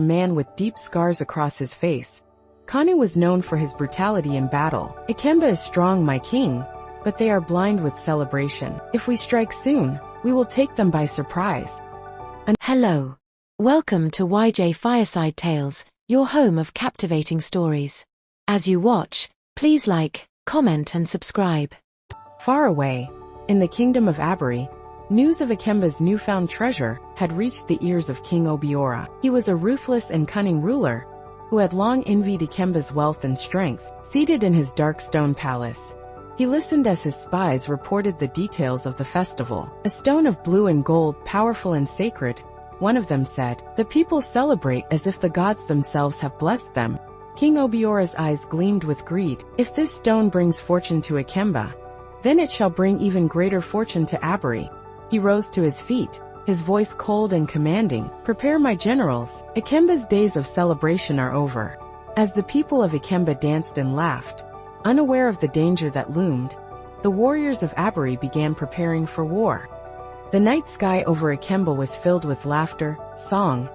a man with deep scars across his face. Kanu was known for his brutality in battle. Ikemba is strong, my king, but they are blind with celebration. If we strike soon, we will take them by surprise. Hello. Welcome to YJ Fireside Tales, your home of captivating stories. As you watch, please like, comment and subscribe. Far away, in the kingdom of Abiri, news of Ikemba's newfound treasure had reached the ears of King Obiora. He was a ruthless and cunning ruler who had long envied Ikemba's wealth and strength. Seated in his dark stone palace, he listened as his spies reported the details of the festival. A stone of blue and gold, powerful and sacred, one of them said. The people celebrate as if the gods themselves have blessed them. King Obiora's eyes gleamed with greed. If this stone brings fortune to Ikemba, then it shall bring even greater fortune to Abiri. He rose to his feet, his voice cold and commanding. Prepare, my generals. Ikemba's days of celebration are over. As the people of Ikemba danced and laughed, unaware of the danger that loomed, the warriors of Abiri began preparing for war. The night sky over Ikemba was filled with laughter, song,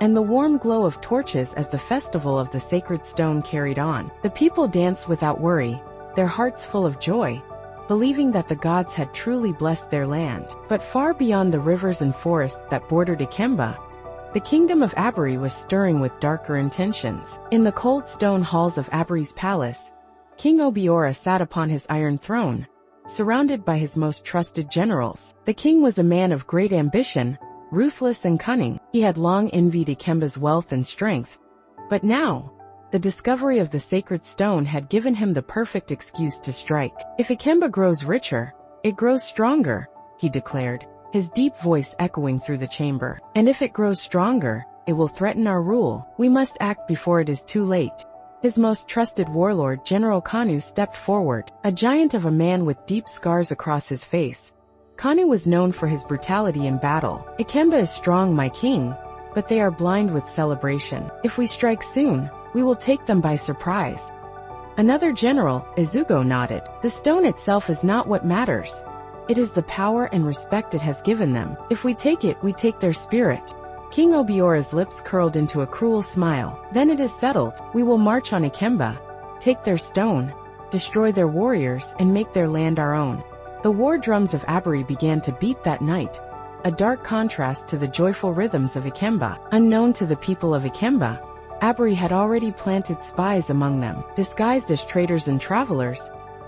and the warm glow of torches as the festival of the sacred stone carried on. The people danced without worry, their hearts full of joy, believing that the gods had truly blessed their land. But far beyond the rivers and forests that bordered Ikemba, the kingdom of Abiri was stirring with darker intentions. In the cold stone halls of Abiri's palace, King Obiora sat upon his iron throne, surrounded by his most trusted generals. The king was a man of great ambition, ruthless and cunning. He had long envied Ikemba's wealth and strength, but now, the discovery of the sacred stone had given him the perfect excuse to strike. If Ikemba grows richer, it grows stronger, he declared, his deep voice echoing through the chamber. And if it grows stronger, it will threaten our rule. We must act before it is too late. His most trusted warlord, General Kanu, stepped forward, a giant of a man with deep scars across his face. Kanu was known for his brutality in battle. Ikemba is strong, my king, but they are blind with celebration. If we strike soon, we will take them by surprise. Another general, Izugo, nodded. The stone itself is not what matters. It is the power and respect it has given them. If we take it, we take their spirit. King Obiora's lips curled into a cruel smile. Then it is settled. We will march on Ikemba, take their stone, destroy their warriors, and make their land our own. The war drums of Abiri began to beat that night, a dark contrast to the joyful rhythms of Ikemba. Unknown to the people of Ikemba, Abiri had already planted spies among them. Disguised as traders and travelers,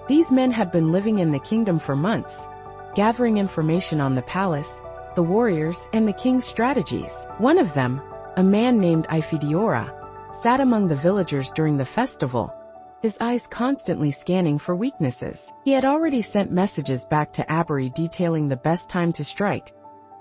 these men had been living in the kingdom for months, gathering information on the palace, the warriors, and the king's strategies. One of them, a man named Ifediora, sat among the villagers during the festival, his eyes constantly scanning for weaknesses. He had already sent messages back to Abiri detailing the best time to strike,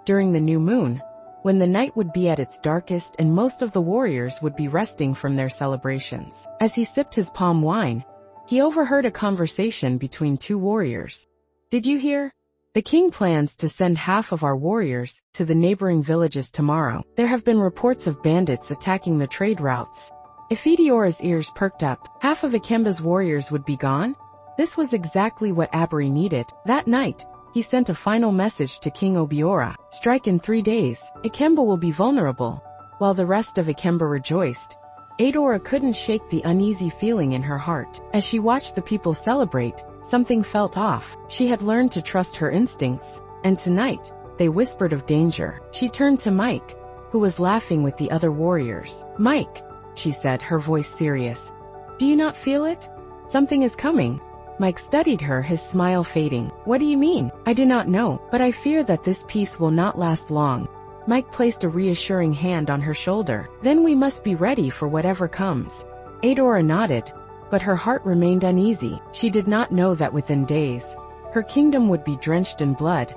during the new moon, when the night would be at its darkest and most of the warriors would be resting from their celebrations. As he sipped his palm wine, he overheard a conversation between two warriors. Did you hear? The king plans to send half of our warriors to the neighboring villages tomorrow. There have been reports of bandits attacking the trade routes. Ifediora's ears perked up. Half of Ikemba's warriors would be gone? This was exactly what Abiri needed. That night, he sent a final message to King Obiora. Strike in 3 days. Ikemba will be vulnerable. While the rest of Ikemba rejoiced, Adaora couldn't shake the uneasy feeling in her heart. As she watched the people celebrate, something felt off. She had learned to trust her instincts, and tonight, they whispered of danger. She turned to Mike, who was laughing with the other warriors. Mike, she said, her voice serious. Do you not feel it? Something is coming. Mike studied her, his smile fading. What do you mean? I do not know, but I fear that this peace will not last long. Mike placed a reassuring hand on her shoulder. Then we must be ready for whatever comes. Adaora nodded, but her heart remained uneasy. She did not know that within days, her kingdom would be drenched in blood,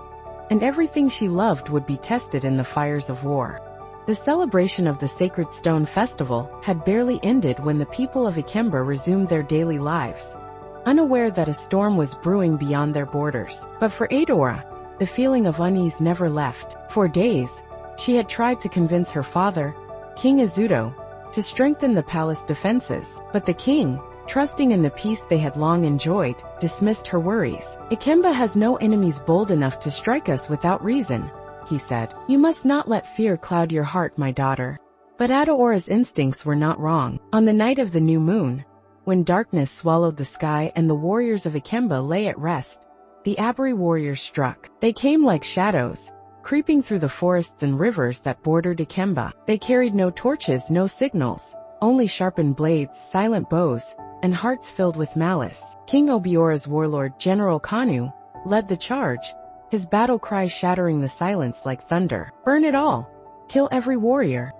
and everything she loved would be tested in the fires of war. The celebration of the Sacred Stone Festival had barely ended when the people of Ikemba resumed their daily lives, unaware that a storm was brewing beyond their borders. But for Adaora, the feeling of unease never left. For days, she had tried to convince her father, King Izuto, to strengthen the palace defenses, but the king, trusting in the peace they had long enjoyed, dismissed her worries. Ikemba has no enemies bold enough to strike us without reason, he said. You must not let fear cloud your heart, my daughter. But Adaora's instincts were not wrong. On the night of the new moon, when darkness swallowed the sky and the warriors of Ikemba lay at rest, the Abiri warriors struck. They came like shadows, creeping through the forests and rivers that bordered Ikemba. They carried no torches, no signals, only sharpened blades, silent bows, and hearts filled with malice. King Obiora's warlord, General Kanu, led the charge, his battle cry shattering the silence like thunder. Burn it all! Kill every warrior!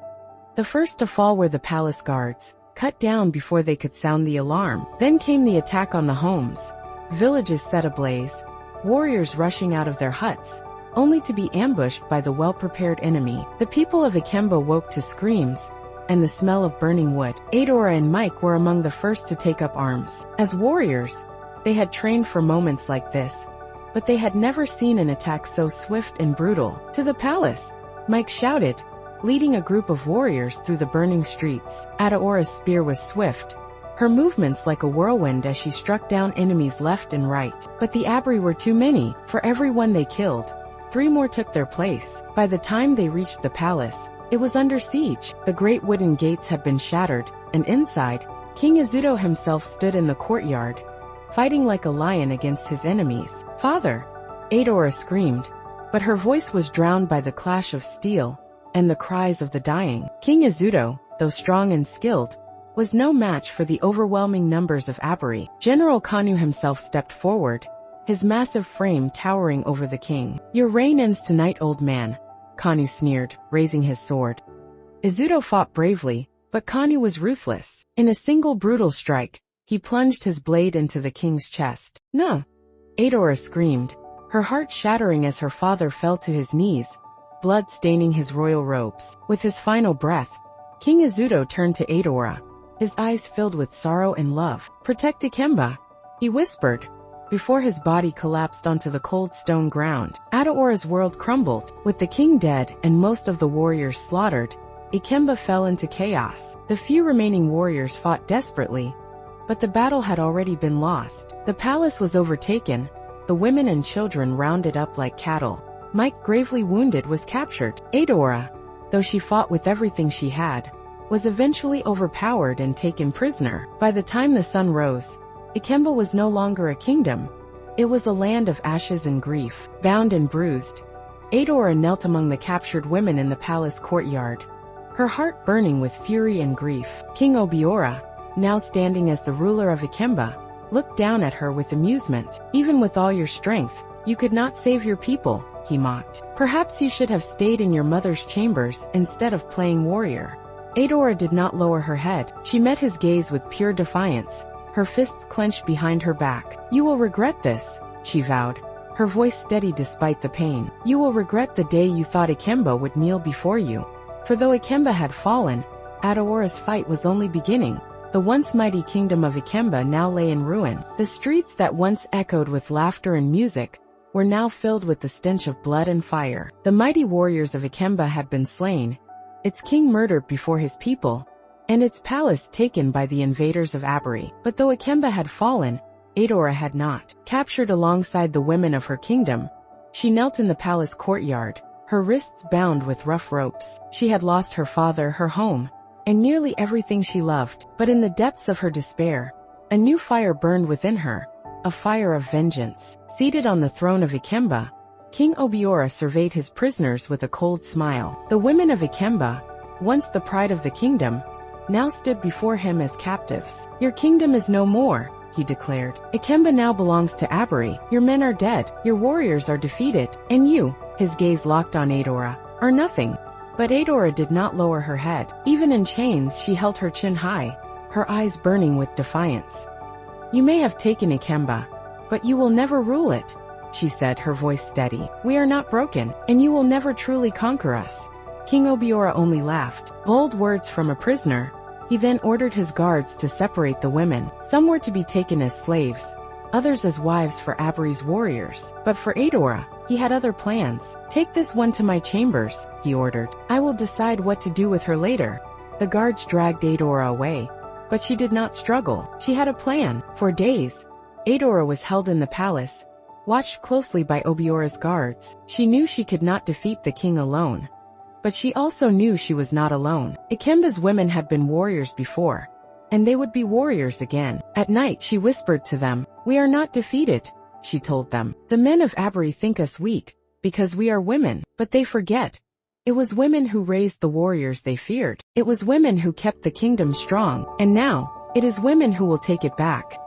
The first to fall were the palace guards, cut down before they could sound the alarm. Then came the attack on the homes, villages set ablaze, warriors rushing out of their huts, only to be ambushed by the well-prepared enemy. The people of Ikemba woke to screams and the smell of burning wood. Adaora and Mike were among the first to take up arms. As warriors, they had trained for moments like this, but they had never seen an attack so swift and brutal. To the palace! Mike shouted, leading a group of warriors through the burning streets. Adaora's spear was swift, her movements like a whirlwind as she struck down enemies left and right. But the Abiri were too many. For every one they killed, 3 more took their place. By the time they reached the palace, it was under siege. The great wooden gates had been shattered, and inside, King Izuto himself stood in the courtyard, fighting like a lion against his enemies. "Father!" Adaora screamed, but her voice was drowned by the clash of steel and the cries of the dying. King Izuto, though strong and skilled, was no match for the overwhelming numbers of Abiri. General Kanu himself stepped forward, his massive frame towering over the king. "Your reign ends tonight, old man," Kanu sneered, raising his sword. Izuto fought bravely, but Kanu was ruthless. In a single brutal strike, he plunged his blade into the king's chest. "Nah!" Adaora screamed, her heart shattering as her father fell to his knees, blood staining his royal robes. With his final breath, King Izuto turned to Adaora, his eyes filled with sorrow and love. "Protect Ikemba," he whispered, before his body collapsed onto the cold stone ground. Adaora's world crumbled. With the king dead and most of the warriors slaughtered, Ikemba fell into chaos. The few remaining warriors fought desperately, but the battle had already been lost. The palace was overtaken, the women and children rounded up like cattle. Mike, gravely wounded, was captured. Adaora, though she fought with everything she had, was eventually overpowered and taken prisoner. By the time the sun rose, Ikemba was no longer a kingdom. It was a land of ashes and grief. Bound and bruised, Adaora knelt among the captured women in the palace courtyard, her heart burning with fury and grief. King Obiora, now standing as the ruler of Ikemba, looked down at her with amusement. "Even with all your strength, you could not save your people," he mocked. "Perhaps you should have stayed in your mother's chambers instead of playing warrior." Adaora did not lower her head. She met his gaze with pure defiance, her fists clenched behind her back. "You will regret this," she vowed, her voice steady despite the pain. "You will regret the day you thought Ikemba would kneel before you." For though Ikemba had fallen, Adaora's fight was only beginning. The once mighty kingdom of Ikemba now lay in ruin. The streets that once echoed with laughter and music were now filled with the stench of blood and fire. The mighty warriors of Ikemba had been slain, its king murdered before his people, and its palace taken by the invaders of Abiri. But though Ikemba had fallen, Adaora had not. Captured alongside the women of her kingdom, she knelt in the palace courtyard, her wrists bound with rough ropes. She had lost her father, her home, and nearly everything she loved. But in the depths of her despair, a new fire burned within her, a fire of vengeance. Seated on the throne of Ikemba, King Obiora surveyed his prisoners with a cold smile. The women of Ikemba, once the pride of the kingdom, now stood before him as captives. "Your kingdom is no more," he declared. "Ikemba now belongs to Abiri. Your men are dead, your warriors are defeated, and you," his gaze locked on Adaora, "are nothing." But Adaora did not lower her head. Even in chains she held her chin high, her eyes burning with defiance. "You may have taken Ikemba, but you will never rule it," she said, her voice steady. "We are not broken, and you will never truly conquer us." King Obiora only laughed. Bold words from a prisoner. He then ordered his guards to separate the women. Some were to be taken as slaves, others as wives for Abiri's warriors. But for Adaora, he had other plans. "Take this one to my chambers," he ordered. "I will decide what to do with her later." The guards dragged Adaora away, but she did not struggle. She had a plan. For days, Adaora was held in the palace, watched closely by Obiora's guards. She knew she could not defeat the king alone. But she also knew she was not alone. Ikemba's women had been warriors before, and they would be warriors again. At night she whispered to them, "We are not defeated," she told them. "The men of Abiri think us weak, because we are women, but they forget. It was women who raised the warriors they feared. It was women who kept the kingdom strong, and now, it is women who will take it back."